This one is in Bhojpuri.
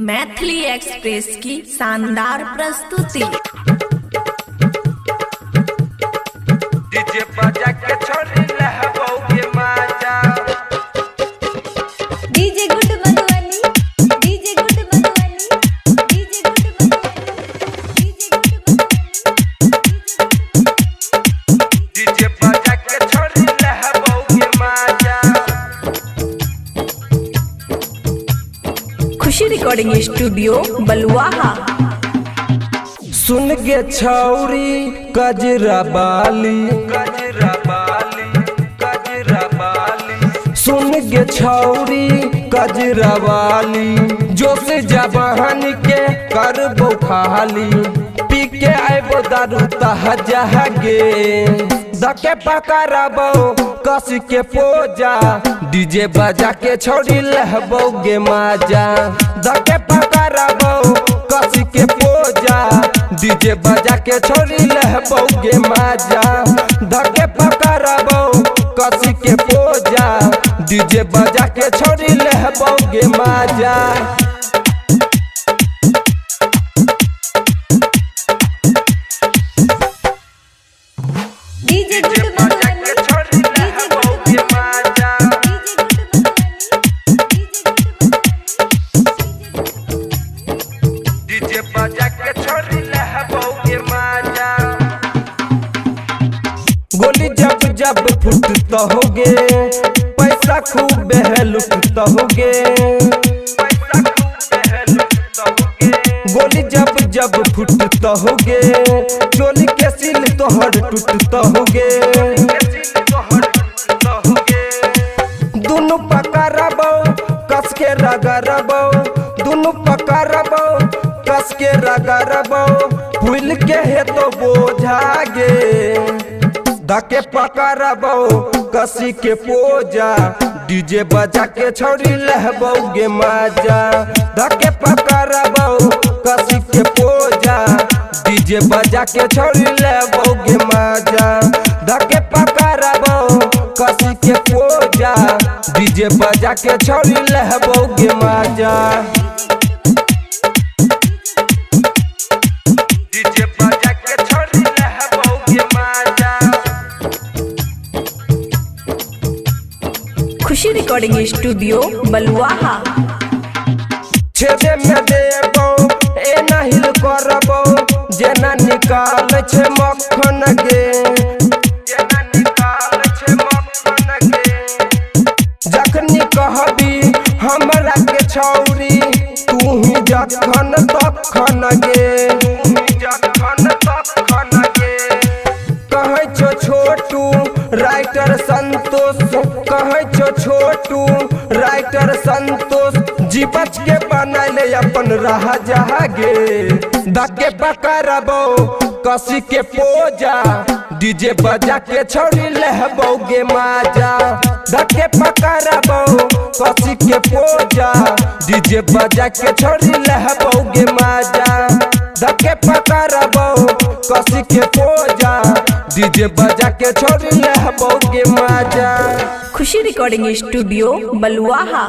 मैथिली एक्सप्रेस की शानदार प्रस्तुति। डीजे बजा के छोड़ी लहबोगे माजा। DJ good Madhubani, DJ good Madhubani, DJ good Madhubani, DJ good Madhubani. DJ बजा के छोड़ी लहबोगे माजा। खुशी रिकॉर्डिंग स्टूडियो बलुआहा। सुन गे छौरी कजरा बाली, गजरा बाली, गजरा बाली। सुन गे छौरी कजरा वाली, जोश जवान के करबो खाली, पी के आइबो दारू तहजा गे, दके पकड़बो कस के पोजा, डीजे बजा के छौरी लहबोगे माजा, दके पकड़बो कस के पोजा, डीजे बजा के छोड़ी लहबोगे माजा, धके पकड़बो कसी के पोजा, डीजे बजा के छोड़ी लहबोगे माजा। डीजे गुड डीजे बजा के मधुबनी, छोड़ी लहबोगे माजा। डीजे बजा के छोड़ी लहबोगे माजा। गोली जब जब फुटता होगे, पैसा खूब लुटता होगे, पैसा खूब है लुटोगे। गोली जब जब फुटता होगे, चोली के सिल तोहर टूटता होगे, कैसी तोहर लुटोगे। दोनों पकड़बो कस के रगड़बो, दोनों पकड़बो कस के रगड़बो, भूल के है तो बोझा गे, धके पकड़बो कसी के पोजा, डीजे बजा के छोड़ी लहबोगे माजा, धके पकड़बो कसी के पोजा, डीजे बजा के छोड़ी लहबोगे माजा, धके पकड़बो कसी के पोजा, डीजे बजा के छोड़ी लहबोगे माजा। डीजे बजा के छोड़ी लहबोगे माजा। खुशी रिकॉर्डिंग स्टूडियो बलुआहा। छेदे में देबो ए नहीं करबो, जेना निकाल छे मक्खन गे, जेना निकाल छे मक्खन गे। जखनी कहबी हमरा के छौरी, तू ही जखन तखन गे, जखन तखन गे। कहै छो छोटू राइटर संतोष, कहै छो छोटू राइटर संतोष, जी बच के बनैले अपन रह जागे, धके पकड़बो कसी के पोजा, डीजे बजा के छोड़ी लहबोगे माजा, धके पकड़बो कसी के पोजा, डीजे बजा के छोड़ी लहबोगे माजा, धके पकड़बो कसी के पोजा, डीजे बजा के छोड़ी लहबोगे माजा। खुशी रिकॉर्डिंग स्टूडियो बलुआहा।